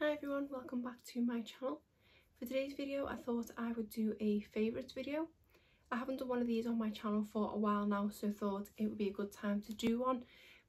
Hi everyone, welcome back to my channel. For today's video I thought I would do a favourites video. I haven't done one of these on my channel for a while now, so thought it would be a good time to do one,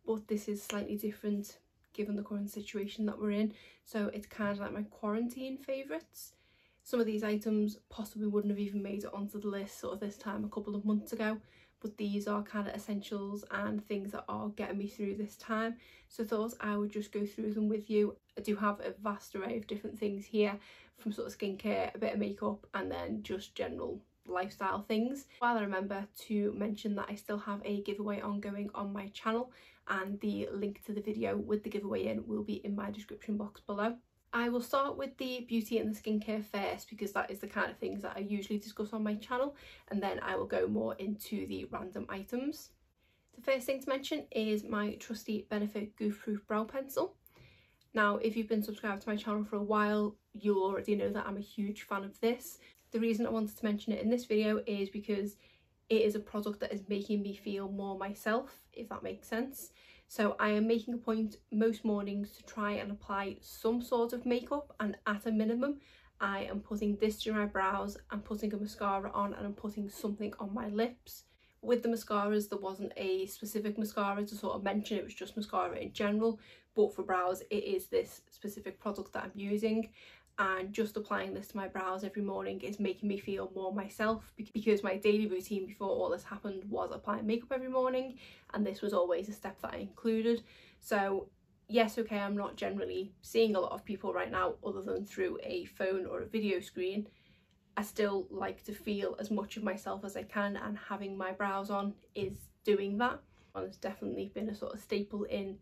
but this is slightly different given the current situation that we're in, so it's kind of like my quarantine favourites. Some of these items possibly wouldn't have even made it onto the list sort of this time a couple of months ago, but these are kind of essentials and things that are getting me through this time, so I thought I would just go through them with you. I do have a vast array of different things here, from sort of skincare, a bit of makeup, and then just general lifestyle things. While I remember to mention that I still have a giveaway ongoing on my channel, and the link to the video with the giveaway in will be in my description box below. I will start with the beauty and the skincare first because that is the kind of things that I usually discuss on my channel, and then I will go more into the random items. The first thing to mention is my trusty Benefit Goof Proof Brow Pencil. Now, if you've been subscribed to my channel for a while, you'll already know that I'm a huge fan of this. The reason I wanted to mention it in this video is because it is a product that is making me feel more myself, if that makes sense. So I am making a point most mornings to try and apply some sort of makeup, and at a minimum I am putting this to my brows, I'm putting a mascara on, and I'm putting something on my lips. With the mascaras there wasn't a specific mascara to sort of mention, it was just mascara in general, but for brows it is this specific product that I'm using, and just applying this to my brows every morning is making me feel more myself, because my daily routine before all this happened was applying makeup every morning, and this was always a step that I included. So yes, okay, I'm not generally seeing a lot of people right now other than through a phone or a video screen. I still like to feel as much of myself as I can, and having my brows on is doing that. And it's definitely been a sort of staple in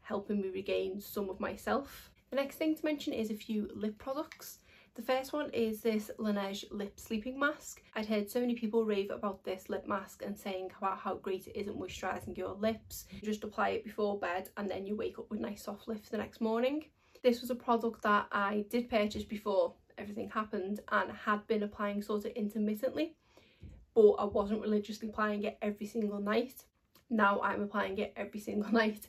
helping me regain some of myself. The next thing to mention is a few lip products. The first one is this Laneige Lip Sleeping Mask. I'd heard so many people rave about this lip mask and saying about how great it is at moisturising your lips. You just apply it before bed and then you wake up with nice soft lips the next morning. This was a product that I did purchase before everything happened and had been applying sort of intermittently, but I wasn't religiously applying it every single night. Now I'm applying it every single night,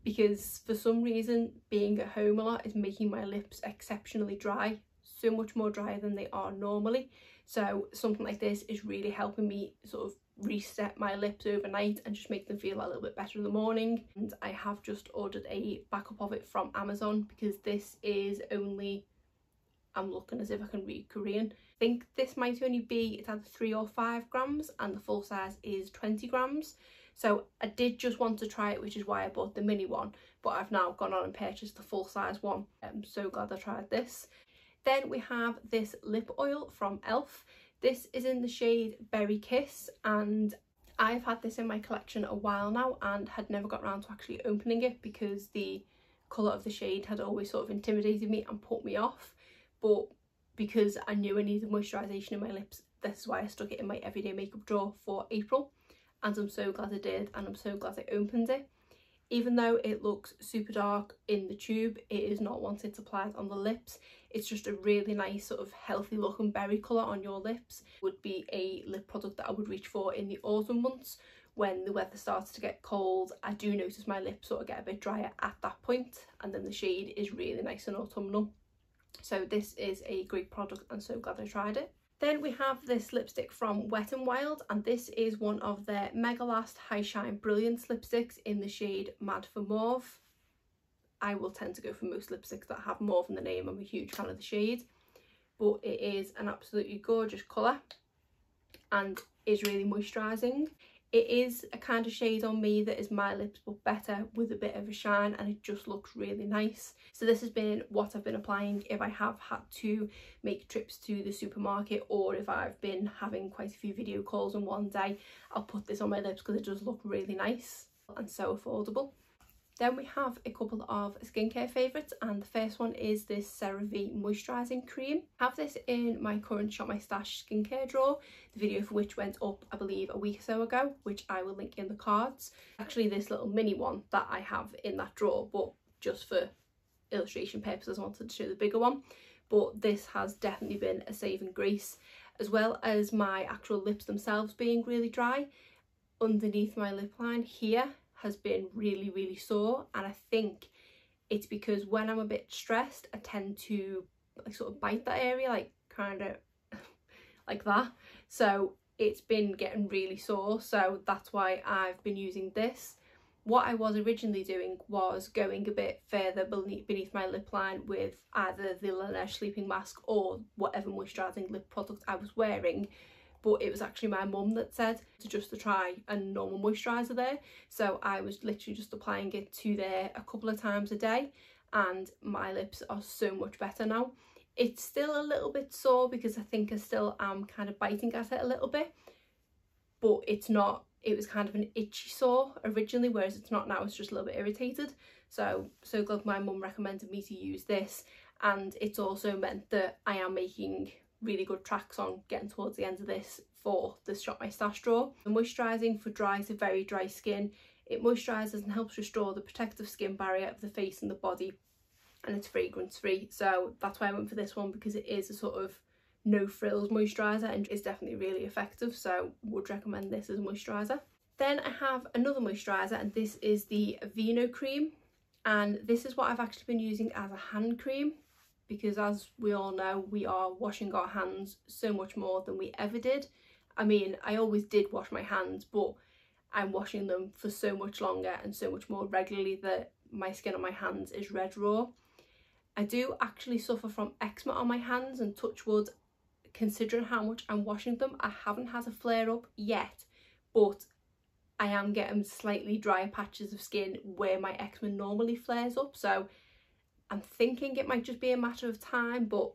because for some reason being at home a lot is making my lips exceptionally dry, so much more dry than they are normally. So something like this is really helping me sort of reset my lips overnight and just make them feel a little bit better in the morning. And I have just ordered a backup of it from Amazon, because this is only, I'm looking as if I can read Korean, I think this might only be, it's either 3 or 5 grams and the full size is 20 grams. So I did just want to try it, which is why I bought the mini one, but I've now gone on and purchased the full size one. I'm so glad I tried this. Then we have this lip oil from ELF. This is in the shade Berry Kiss, and I've had this in my collection a while now and had never got around to actually opening it because the colour of the shade had always sort of intimidated me and put me off. But because I knew I needed moisturisation in my lips, this is why I stuck it in my everyday makeup drawer for April. And I'm so glad I did, and I'm so glad I opened it. Even though it looks super dark in the tube, it is not once it's applied on the lips. It's just a really nice sort of healthy looking berry colour on your lips. It would be a lip product that I would reach for in the autumn months when the weather starts to get cold. I do notice my lips sort of get a bit drier at that point, and then the shade is really nice and autumnal. So this is a great product, and so glad I tried it. Then we have this lipstick from Wet n Wild, and this is one of their Mega Last High Shine Brilliance lipsticks in the shade Mad for Mauve. I will tend to go for most lipsticks that have mauve in the name. I'm a huge fan of the shade, but it is an absolutely gorgeous colour and is really moisturising. It is a kind of shade on me that is my lips but better, with a bit of a shine, and it just looks really nice. So this has been what I've been applying if I have had to make trips to the supermarket, or if I've been having quite a few video calls in one day. I'll put this on my lips because it does look really nice and so affordable. Then we have a couple of skincare favourites, and the first one is this CeraVe Moisturising Cream. I have this in my current Shop My Stash skincare drawer, the video for which went up I believe a week or so ago, which I will link in the cards. Actually this little mini one that I have in that drawer, but just for illustration purposes I wanted to show the bigger one. But this has definitely been a saving grace, as well as my actual lips themselves being really dry. Underneath my lip line here has been really sore, and I think it's because when I'm a bit stressed, I tend to like sort of bite that area, like kind of like that. So it's been getting really sore, so that's why I've been using this. What I was originally doing was going a bit further beneath my lip line with either the Laneige sleeping mask or whatever moisturising lip product I was wearing, but it was actually my mum that said to try a normal moisturiser there, so I was literally just applying it to there a couple of times a day, and my lips are so much better now. It's still a little bit sore because I think I still am kind of biting at it a little bit, but it's not, it was kind of an itchy sore originally, whereas it's not now, it's just a little bit irritated. So glad my mum recommended me to use this, and it's also meant that I am making really good tracks on getting towards the end of this for the Shop My Stash drawer. The moisturising for dry to very dry skin. It moisturises and helps restore the protective skin barrier of the face and the body, and it's fragrance free, so that's why I went for this one, because it is a sort of no frills moisturiser and is definitely really effective, so would recommend this as a moisturiser. Then I have another moisturiser, and this is the Vino cream, and this is what I've actually been using as a hand cream, because as we all know, we are washing our hands so much more than we ever did. I mean, I always did wash my hands, but I'm washing them for so much longer and so much more regularly that my skin on my hands is red raw. I do actually suffer from eczema on my hands, and touch wood, considering how much I'm washing them, I haven't had a flare up yet, but I am getting slightly drier patches of skin where my eczema normally flares up, so I'm thinking it might just be a matter of time. But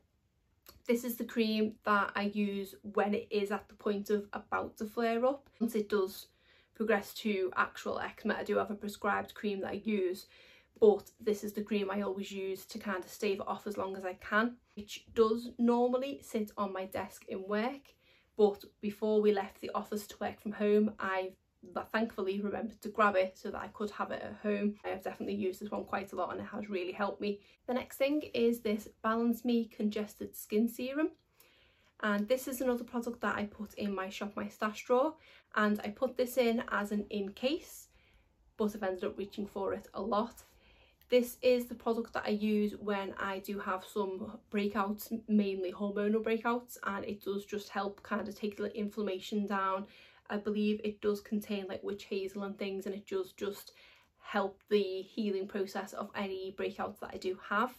this is the cream that I use when it is at the point of about to flare up. Once it does progress to actual eczema, I do have a prescribed cream that I use, but this is the cream I always use to kind of stave it off as long as I can, which does normally sit on my desk in work, but before we left the office to work from home, I thankfully remembered to grab it so that I could have it at home. I have definitely used this one quite a lot, and it has really helped me. The next thing is this Balance Me Congested Skin Serum, and this is another product that I put in my Shop My Stash drawer, and I put this in as an in case, but I've ended up reaching for it a lot. This is the product that I use when I do have some breakouts, mainly hormonal breakouts, and it does just help kind of take the inflammation down. I believe it does contain like witch hazel and things, and it does just help the healing process of any breakouts that I do have.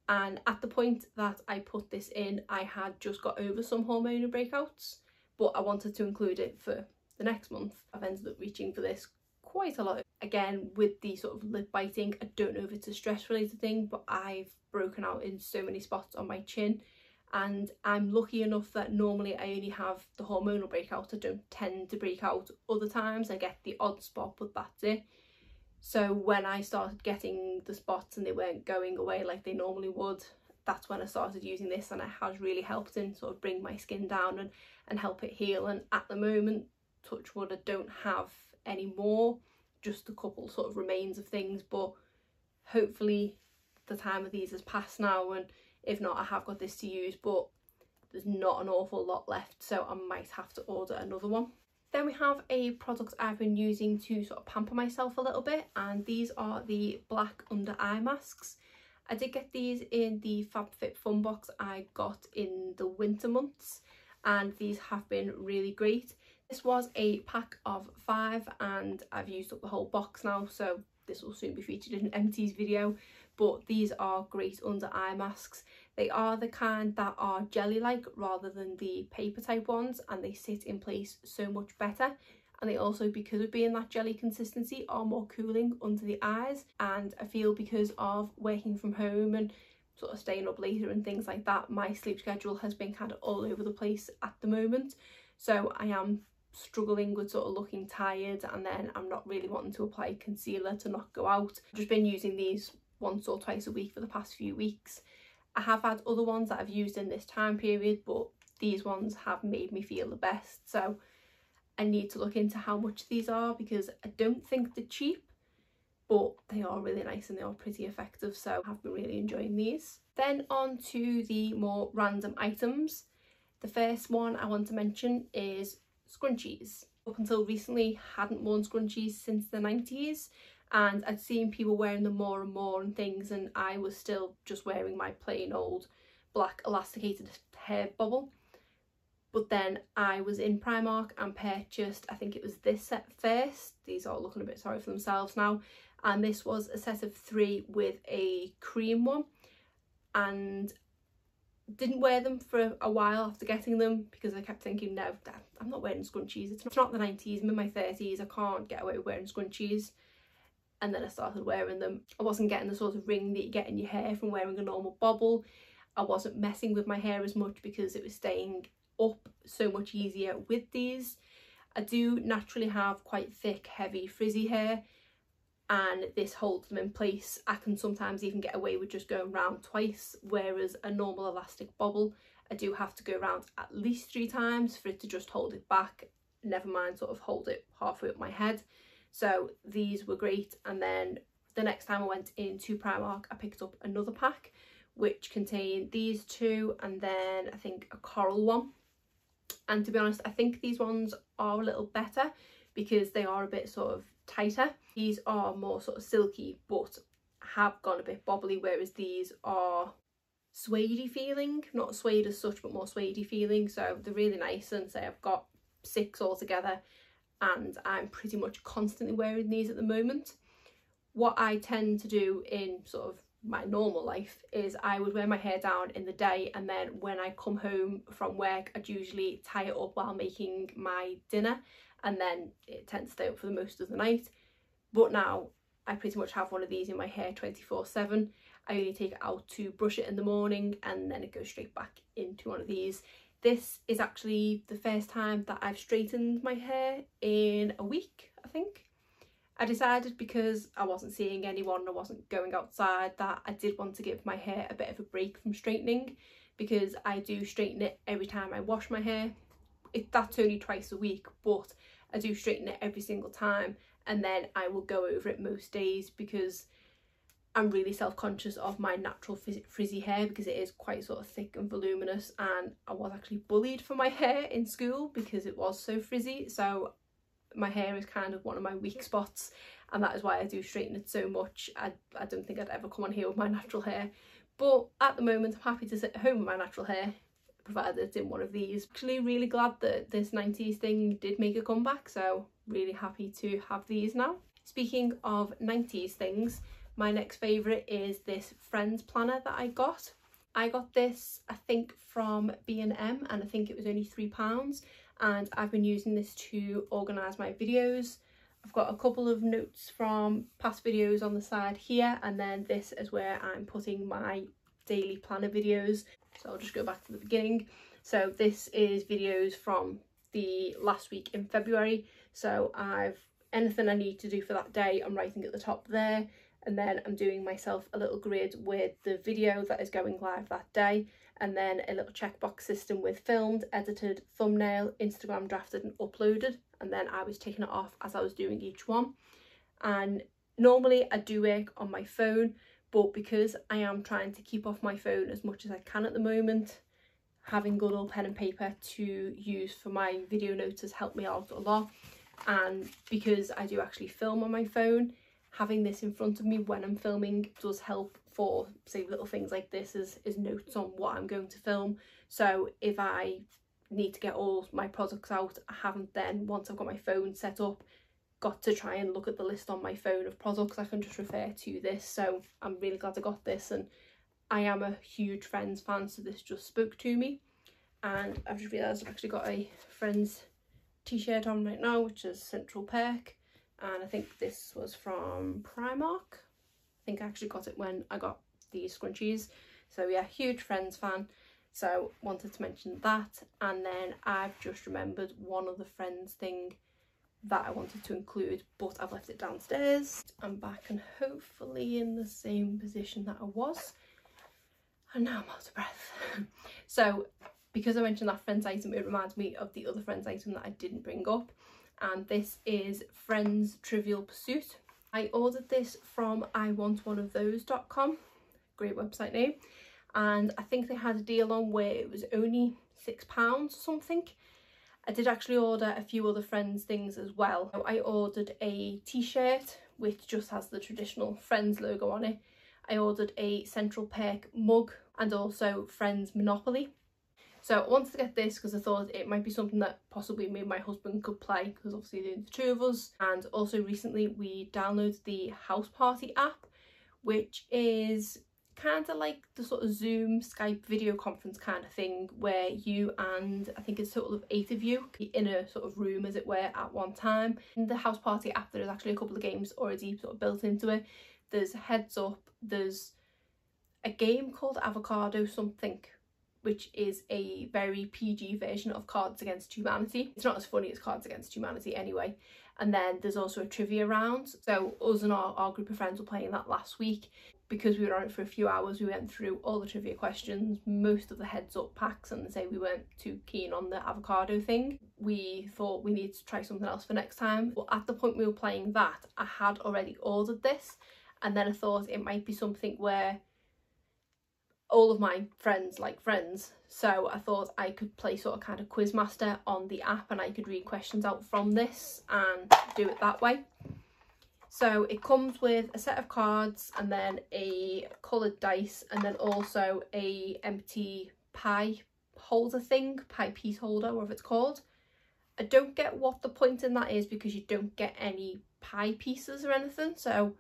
And at the point that I put this in, I had just got over some hormonal breakouts, but I wanted to include it for the next month. I've ended up reaching for this quite a lot. Again, with the sort of lip biting, I don't know if it's a stress related thing, but I've broken out in so many spots on my chin, and I'm lucky enough that normally I only have the hormonal breakout. I don't tend to break out other times. I get the odd spot, but that's it. So when I started getting the spots and they weren't going away like they normally would, that's when I started using this, and it has really helped in sort of bring my skin down and help it heal. And at the moment, touch wood, I don't have any more, just a couple sort of remains of things, but hopefully the time of these has passed now, and if not, I have got this to use, but there's not an awful lot left, so I might have to order another one. Then we have a product I've been using to sort of pamper myself a little bit, and these are the black under eye masks. I did get these in the FabFitFun box I got in the winter months, and these have been really great. This was a pack of 5, and I've used up the whole box now, so this will soon be featured in an empties video. But these are great under eye masks. They are the kind that are jelly-like rather than the paper type ones, and they sit in place so much better. And they also, because of being that jelly consistency, are more cooling under the eyes. And I feel because of working from home and sort of staying up later and things like that, my sleep schedule has been kind of all over the place at the moment. So I am struggling with sort of looking tired, and then I'm not really wanting to apply concealer to not go out. I've just been using these once or twice a week for the past few weeks. I have had other ones that I've used in this time period, but these ones have made me feel the best, so I need to look into how much these are, because I don't think they're cheap, but they are really nice and they are pretty effective, so I've been really enjoying these. Then on to the more random items. The first one I want to mention is scrunchies. Up until recently, hadn't worn scrunchies since the 90s, and I'd seen people wearing them more and more and things, and I was still just wearing my plain old black elasticated hair bobble. But then I was in Primark and purchased, I think it was this set first. These are looking a bit sorry for themselves now. And this was a set of 3 with a cream one. And didn't wear them for a while after getting them because I kept thinking, no, I'm not wearing scrunchies. It's not the 90s, I'm in my 30s, I can't get away with wearing scrunchies. And then I started wearing them. I wasn't getting the sort of ring that you get in your hair from wearing a normal bobble. I wasn't messing with my hair as much because it was staying up so much easier with these. I do naturally have quite thick, heavy, frizzy hair, and this holds them in place. I can sometimes even get away with just going round twice, whereas a normal elastic bobble, I do have to go round at least 3 times for it to just hold it back, never mind sort of hold it halfway up my head. So these were great. And then the next time I went into Primark, I picked up another pack which contained these 2 and then I think a coral one. And to be honest, I think these ones are a little better because they are a bit sort of tighter. These are more sort of silky but have gone a bit bobbly, whereas these are suede-y feeling, not suede as such but more suede-y feeling. So they're really nice, and say I've got 6 altogether and I'm pretty much constantly wearing these at the moment. What I tend to do in sort of my normal life is I would wear my hair down in the day, and then when I come home from work I'd usually tie it up while making my dinner, and then it tends to stay up for the most of the night. But now I pretty much have one of these in my hair 24/7. I only take it out to brush it in the morning and then it goes straight back into one of these. This is actually the first time that I've straightened my hair in a week, I think. I decided, because I wasn't seeing anyone, I wasn't going outside, that I did want to give my hair a bit of a break from straightening, because I do straighten it every time I wash my hair. That's only twice a week, but I do straighten it every single time, and then I will go over it most days because I'm really self-conscious of my natural frizzy hair because it is quite sort of thick and voluminous, and I was actually bullied for my hair in school because it was so frizzy. So my hair is kind of one of my weak spots, and that is why I do straighten it so much. I don't think I'd ever come on here with my natural hair, but at the moment I'm happy to sit at home with my natural hair, provided it's in one of these. Actually really glad that this 90s thing did make a comeback, so really happy to have these now. Speaking of 90s things, my next favourite is this Friends planner that I got. I got this I think from B&M, and I think it was only £3, and I've been using this to organise my videos. I've got a couple of notes from past videos on the side here, and then this is where I'm putting my daily planner videos. So I'll just go back to the beginning. So this is videos from the last week in February. So anything I need to do for that day, I'm writing at the top there. And then I'm doing myself a little grid with the video that is going live that day, and then a little checkbox system with filmed, edited, thumbnail, Instagram drafted and uploaded, and then I was taking it off as I was doing each one. And normally I do work on my phone, but because I am trying to keep off my phone as much as I can at the moment, having good old pen and paper to use for my video notes has helped me out a lot. And because I do actually film on my phone, having this in front of me when I'm filming does help for, say, little things like this as notes on what I'm going to film. So if I need to get all my products out, I haven't then, once I've got my phone set up, got to try and look at the list on my phone of products. I can just refer to this. So I'm really glad I got this, and I am a huge Friends fan, so this just spoke to me. And I've just realised I've actually got a Friends t-shirt on right now, which is Central Perk. And I think this was from Primark. I think I actually got it when I got these scrunchies. So yeah, huge Friends fan. So wanted to mention that. And then I've just remembered one other Friends thing that I wanted to include, but I've left it downstairs. I'm back and hopefully in the same position that I was. And now I'm out of breath. So because I mentioned that Friends item, it reminds me of the other Friends item that I didn't bring up. And this is Friends Trivial Pursuit. I ordered this from iwantoneofthose.com, great website name, and I think they had a deal on where it was only £6 or something. I did actually order a few other Friends things as well. I ordered a t-shirt which just has the traditional Friends logo on it. I ordered a Central Perk mug and also Friends Monopoly. So I wanted to get this because I thought it might be something that possibly me and my husband could play, because obviously there's the two of us. And also recently we downloaded the House Party app, which is kind of like the sort of Zoom, Skype video conference kind of thing, where you and I think it's a total of 8 of you in a sort of room, as it were, at one time. In the House Party app there is actually a couple of games already sort of built into it. There's Heads Up, there's a game called Avocado something, which is a very PG version of Cards Against Humanity. It's not as funny as Cards Against Humanity anyway. And then there's also a trivia round. So us and our group of friends were playing that last week. Because we were on it for a few hours, we went through all the trivia questions, most of the Heads Up packs, and say we weren't too keen on the avocado thing. We thought we needed to try something else for next time. But at the point we were playing that, I had already ordered this, and then I thought it might be something where all of my friends like Friends, so I thought I could play sort of kind of Quizmaster on the app, and I could read questions out from this and do it that way. So it comes with a set of cards and then a coloured dice, and then also a empty pie holder thing, pie piece holder, whatever it's called. I don't get what the point in that is, because you don't get any pie pieces or anything, so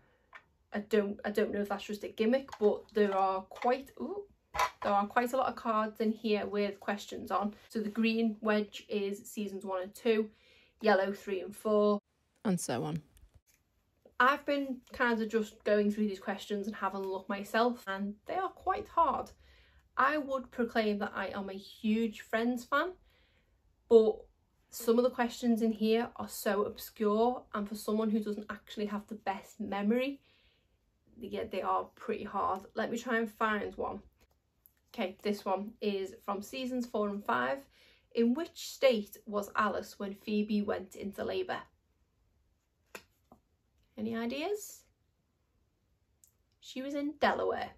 I don't know if that's just a gimmick. But there are quite a lot of cards in here with questions on. So the green wedge is seasons 1 and 2, yellow 3 and 4, and so on. I've been kind of just going through these questions and having a look myself, and they are quite hard. I would proclaim that I am a huge Friends fan, but some of the questions in here are so obscure, and for someone who doesn't actually have the best memory, yeah, they are pretty hard. Let me try and find one. Okay, this one is from seasons 4 and 5. In which state was Alice when Phoebe went into labour? Any ideas? She was in Delaware.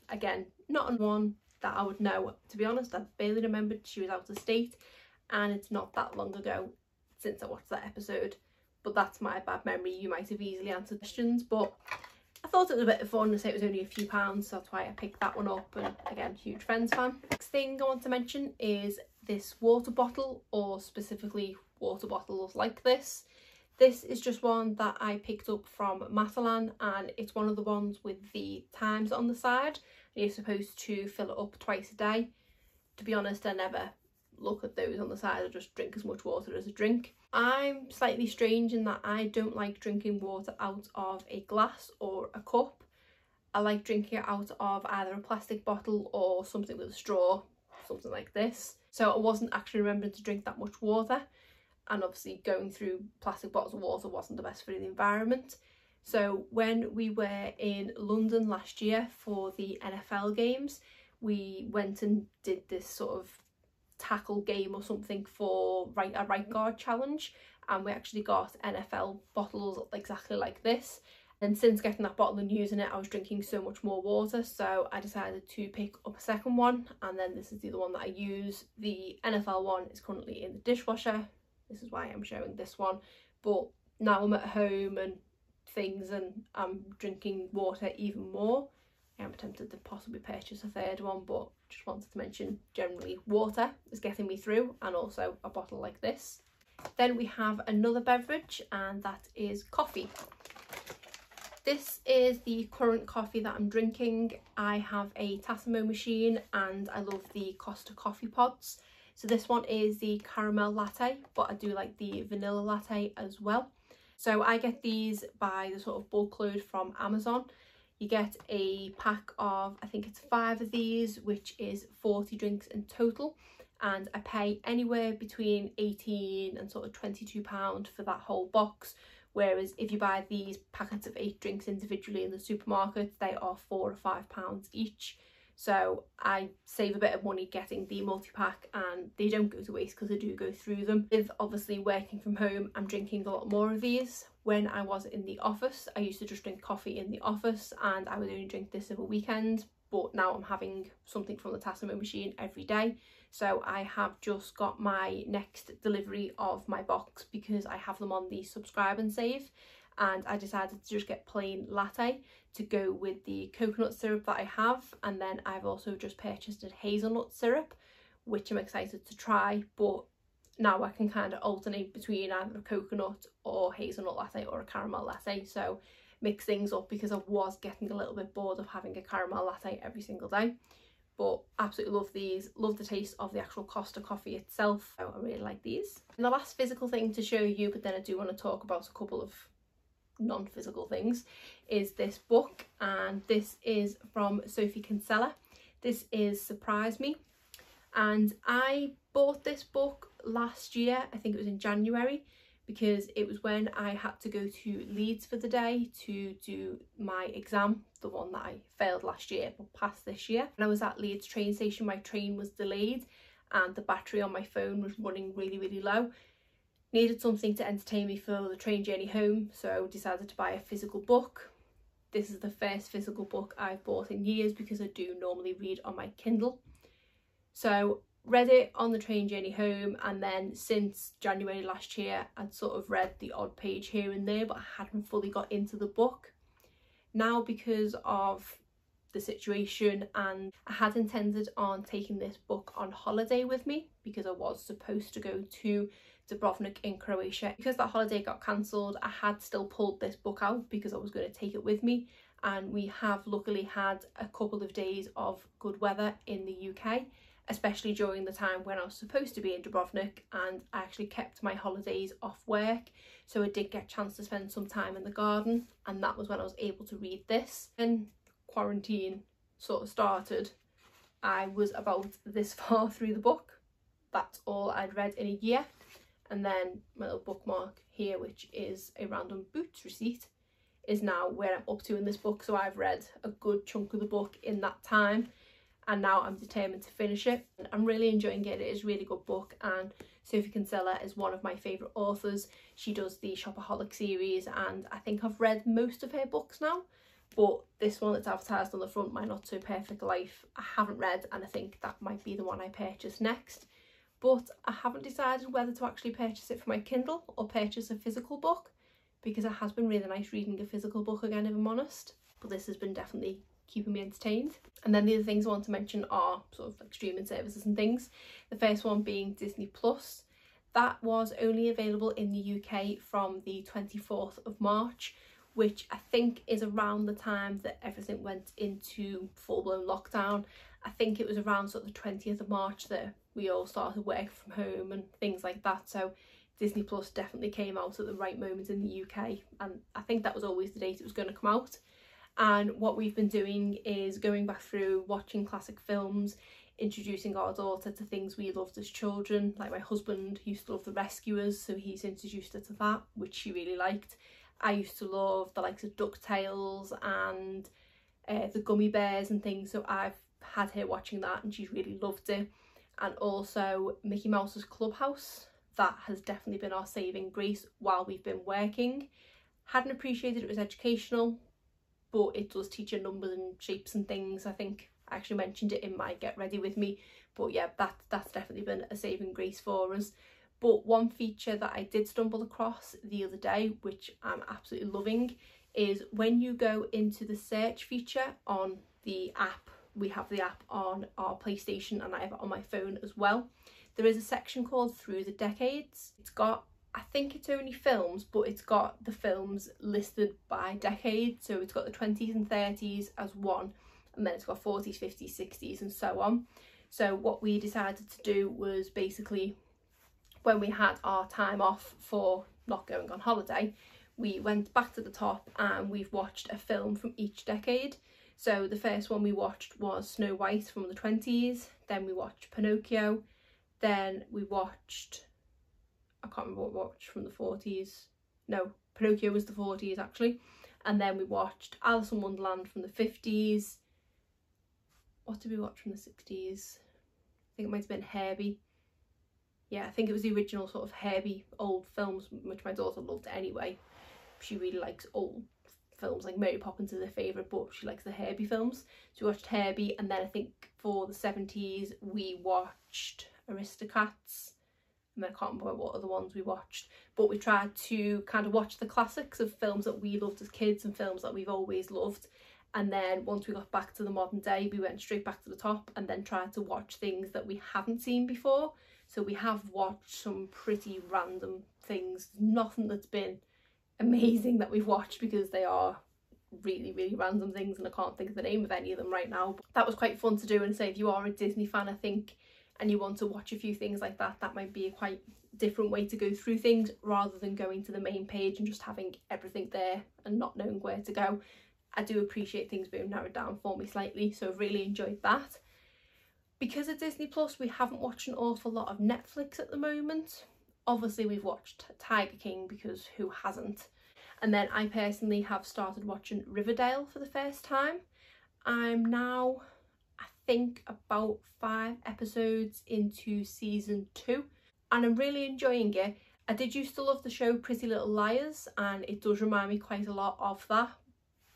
Again, not one that I would know. To be honest, I barely remembered she was out of state, and it's not that long ago since I watched that episode. But that's my bad memory. You might have easily answered questions, but I thought it was a bit of fun to say it was only a few pounds, so that's why I picked that one up. And again, huge Friends fan. Next thing I want to mention is this water bottle, or specifically water bottles like this. This is just one that I picked up from Matalan, and it's one of the ones with the times on the side. You're supposed to fill it up twice a day. To be honest, I never look at those on the side. I just drink as much water as I drink. I'm slightly strange in that I don't like drinking water out of a glass or a cup. I like drinking it out of either a plastic bottle or something with a straw, something like this. So I wasn't actually remembering to drink that much water. And obviously going through plastic bottles of water wasn't the best for the environment. So when we were in London last year for the NFL games, we went and did this sort of tackle game or something for a right guard challenge, and we actually got NFL bottles exactly like this. And since getting that bottle and using it, I was drinking so much more water, so I decided to pick up a second one, and then this is the other one that I use. The NFL one is currently in the dishwasher. This is why I'm showing this one, but now I'm at home and things and I'm drinking water even more. I'm tempted to possibly purchase a third one, but just wanted to mention generally water is getting me through, and also a bottle like this. Then we have another beverage, and that is coffee. This is the current coffee that I'm drinking. I have a Tassimo machine and I love the Costa coffee pods. So this one is the caramel latte, but I do like the vanilla latte as well. So I get these by the sort of bulk load from Amazon. You get a pack of, I think it's 5 of these, which is 40 drinks in total. And I pay anywhere between 18 and sort of £22 for that whole box. Whereas if you buy these packets of 8 drinks individually in the supermarket, they are £4 or £5 each. So I save a bit of money getting the multi-pack, and they don't go to waste because I do go through them. With obviously working from home, I'm drinking a lot more of these. When I was in the office, I used to just drink coffee in the office and I would only drink this over weekend, but now I'm having something from the Tassimo machine every day. So I have just got my next delivery of my box because I have them on the subscribe and save, and I decided to just get plain latte to go with the coconut syrup that I have. And then I've also just purchased a hazelnut syrup, which I'm excited to try, but now I can kind of alternate between either a coconut or hazelnut latte or a caramel latte, so mix things up, because I was getting a little bit bored of having a caramel latte every single day. But absolutely love these, love the taste of the actual Costa coffee itself, so I really like these. And the last physical thing to show you, but then I do want to talk about a couple of non-physical things, is this book, and this is from Sophie Kinsella. This is Surprise Me, and I bought this book last year, I think it was in January, because it was when I had to go to Leeds for the day to do my exam, the one that I failed last year but passed this year. And I was at Leeds train station, my train was delayed and the battery on my phone was running really low. Needed something to entertain me for the train journey home, so decided to buy a physical book. This is the first physical book I've bought in years, because I do normally read on my Kindle. So read it on the train journey home, and then since January last year I'd sort of read the odd page here and there, but I hadn't fully got into the book. Now, because of the situation, and I had intended on taking this book on holiday with me, because I was supposed to go to Dubrovnik in Croatia. Because that holiday got cancelled, I had still pulled this book out because I was going to take it with me, and we have luckily had a couple of days of good weather in the UK, especially during the time when I was supposed to be in Dubrovnik, and I actually kept my holidays off work, so I did get a chance to spend some time in the garden, and that was when I was able to read this. When quarantine sort of started, I was about this far through the book. That's all I'd read in a year. And then my little bookmark here, which is a random Boots receipt, is now where I'm up to in this book. So I've read a good chunk of the book in that time, and now I'm determined to finish it. And I'm really enjoying it. It is a really good book, and Sophie Kinsella is one of my favourite authors. She does the Shopaholic series, and I think I've read most of her books now, but this one that's advertised on the front, My Not So Perfect Life, I haven't read, and I think that might be the one I purchase next. But I haven't decided whether to actually purchase it for my Kindle or purchase a physical book, because it has been really nice reading a physical book again, if I'm honest. But this has been definitely keeping me entertained. And then the other things I want to mention are sort of like streaming services and things. The first one being Disney Plus. That was only available in the UK from the 24th of March, which I think is around the time that everything went into full-blown lockdown. I think it was around sort of the 20th of March that we all started working from home and things like that. So Disney Plus definitely came out at the right moment in the UK, and I think that was always the date it was going to come out. And what we've been doing is going back through, watching classic films, introducing our daughter to things we loved as children. Like my husband used to love The Rescuers, so he's introduced her to that, which she really liked. I used to love the likes of DuckTales and the Gummy Bears and things, so I've had her watching that and she's really loved it. And also Mickey Mouse's Clubhouse, that has definitely been our saving grace while we've been working. Hadn't appreciated it was educational, but it does teach you numbers and shapes and things. I think I actually mentioned it in my Get Ready With Me, but yeah, that's definitely been a saving grace for us. But one feature that I did stumble across the other day, which I'm absolutely loving, is when you go into the search feature on the app. We have the app on our PlayStation and I have it on my phone as well. There is a section called Through the Decades. It's got, I think it's only films, but it's got the films listed by decade. So it's got the 20s and 30s as one, and then it's got 40s, 50s, 60s and so on. So what we decided to do was basically, when we had our time off for not going on holiday, we went back to the top and we've watched a film from each decade. So the first one we watched was Snow White from the 20s, then we watched Pinocchio, then we watched, I can't remember what we watched from the 40s, no, Pinocchio was the 40s actually, and then we watched Alice in Wonderland from the 50s. What did we watch from the 60s? I think it might have been Herbie. Yeah, I think it was the original sort of Herbie old films, which my daughter loved anyway. She really likes old films, like Mary Poppins is her favourite, but she likes the Herbie films. So we watched Herbie, and then I think for the 70s we watched Aristocats and then I can't remember what other ones we watched, but we tried to kind of watch the classics of films that we loved as kids and films that we've always loved. And then once we got back to the modern day, we went straight back to the top and then tried to watch things that we haven't seen before. So we have watched some pretty random things, nothing that's been amazing that we've watched, because they are really, really random things and I can't think of the name of any of them right now. But that was quite fun to do, and say if you are a Disney fan, I think, and you want to watch a few things like that, that might be a quite different way to go through things, rather than going to the main page and just having everything there and not knowing where to go. I do appreciate things being narrowed down for me slightly, so I've really enjoyed that. Because of Disney Plus, we haven't watched an awful lot of Netflix at the moment. Obviously we've watched Tiger King, because who hasn't? And then I personally have started watching Riverdale for the first time. I'm now, I think, about 5 episodes into season 2 and I'm really enjoying it. I did used to love the show Pretty Little Liars, and it does remind me quite a lot of that,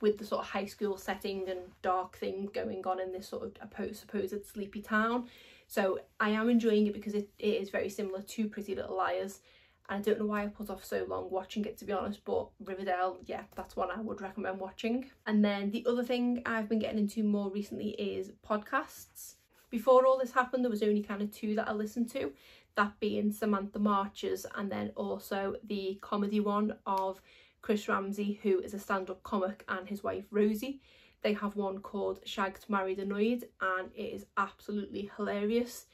with the sort of high school setting and dark thing going on in this sort of supposed sleepy town. So I am enjoying it because it is very similar to Pretty Little Liars. And I don't know why I put off so long watching it, to be honest, but Riverdale, yeah, that's one I would recommend watching. And then the other thing I've been getting into more recently is podcasts. Before all this happened, there was only kind of 2 that I listened to, that being Samantha March's, and then also the comedy one of Chris Ramsey, who is a stand-up comic, and his wife Rosie. They have one called Shagged, Married, Annoyed, and it is absolutely hilarious.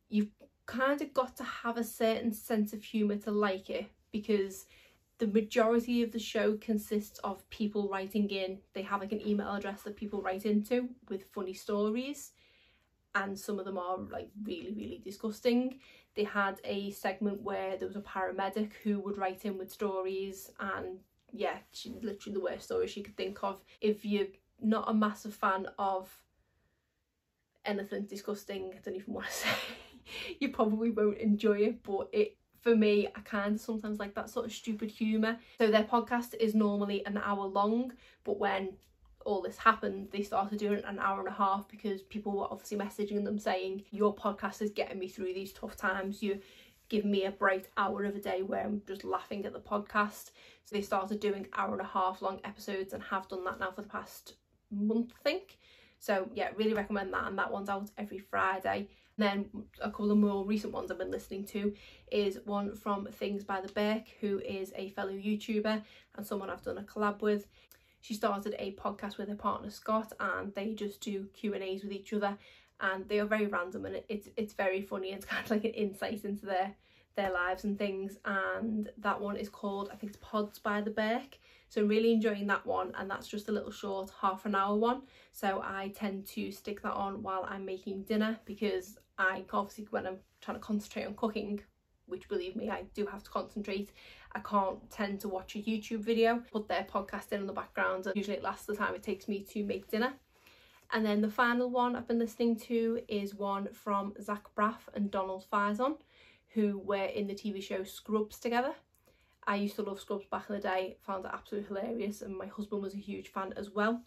You've kind of got to have a certain sense of humour to like it, because the majority of the show consists of people writing in. They have like an email address that people write into with funny stories, and some of them are like really, really disgusting. They had a segment where there was a paramedic who would write in with stories, and yeah, literally the worst story she could think of. If you're not a massive fan of anything disgusting, I don't even want to say, you probably won't enjoy it, but for me, I kind of sometimes like that sort of stupid humour. So their podcast is normally an hour long, but when all this happened, they started doing an hour and a half, because people were obviously messaging them saying, your podcast is getting me through these tough times, you give me a bright hour of a day where I'm just laughing at the podcast. So they started doing hour and a half long episodes, and have done that now for the past month, I think. So yeah, really recommend that, and that one's out every Friday. And then a couple of more recent ones I've been listening to is one from Things by the Beck, who is a fellow YouTuber and someone I've done a collab with. She started a podcast with her partner Scott, and they just do Q&As with each other, and they are very random, and it's very funny. It's kind of like an insight into their lives and things. And that one is called, I think it's Pods by the Beck. So I'm really enjoying that one, and that's just a little short half-an-hour one. So I tend to stick that on while I'm making dinner, because I obviously, when I'm trying to concentrate on cooking, which believe me, I do have to concentrate, I can't tend to watch a YouTube video, put their podcast in the background, and usually it lasts the time it takes me to make dinner. And then the final one I've been listening to is one from Zach Braff and Donald Faison, who were in the TV show Scrubs together. I used to love Scrubs back in the day, found it absolutely hilarious, and my husband was a huge fan as well.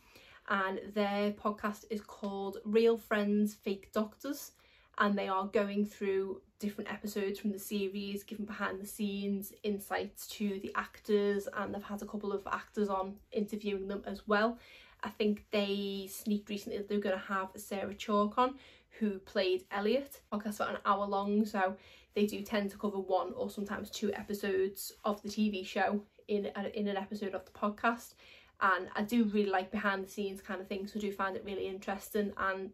And their podcast is called Real Friends, Fake Doctors, and they are going through different episodes from the series, giving behind the scenes insights to the actors, and they've had a couple of actors on interviewing them as well. I think they sneaked recently that they were going to have Sarah Chalke on, who played Elliot. Podcasts are an hour long, so they do tend to cover 1 or sometimes 2 episodes of the TV show in an episode of the podcast. And I do really like behind the scenes kind of things, so I do find it really interesting. And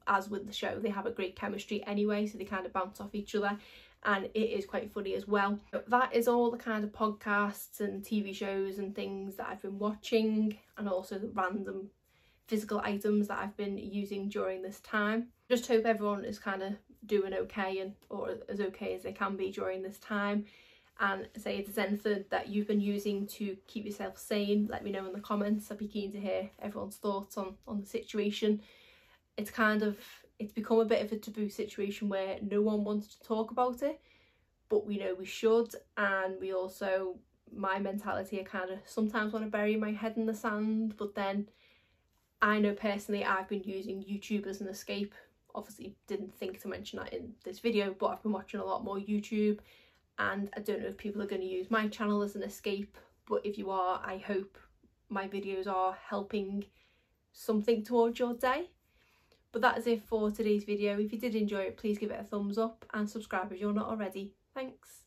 as with the show, they have a great chemistry anyway, so they kind of bounce off each other, and it is quite funny as well. But that is all the kind of podcasts and TV shows and things that I've been watching, and also the random physical items that I've been using during this time. Just hope everyone is kind of doing okay, and or as okay as they can be during this time. And say if there's anything that you've been using to keep yourself sane, let me know in the comments. I'd be keen to hear everyone's thoughts on the situation. It's become a bit of a taboo situation where no one wants to talk about it, but we know we should. And we also, my mentality, I kind of sometimes want to bury my head in the sand, but then I know personally I've been using YouTube as an escape obviously didn't think to mention that in this video, but I've been watching a lot more YouTube, and I don't know if people are going to use my channel as an escape, but if you are, I hope my videos are helping something towards your day. But that is it for today's video. If you did enjoy it, please give it a thumbs up and subscribe if you're not already. Thanks.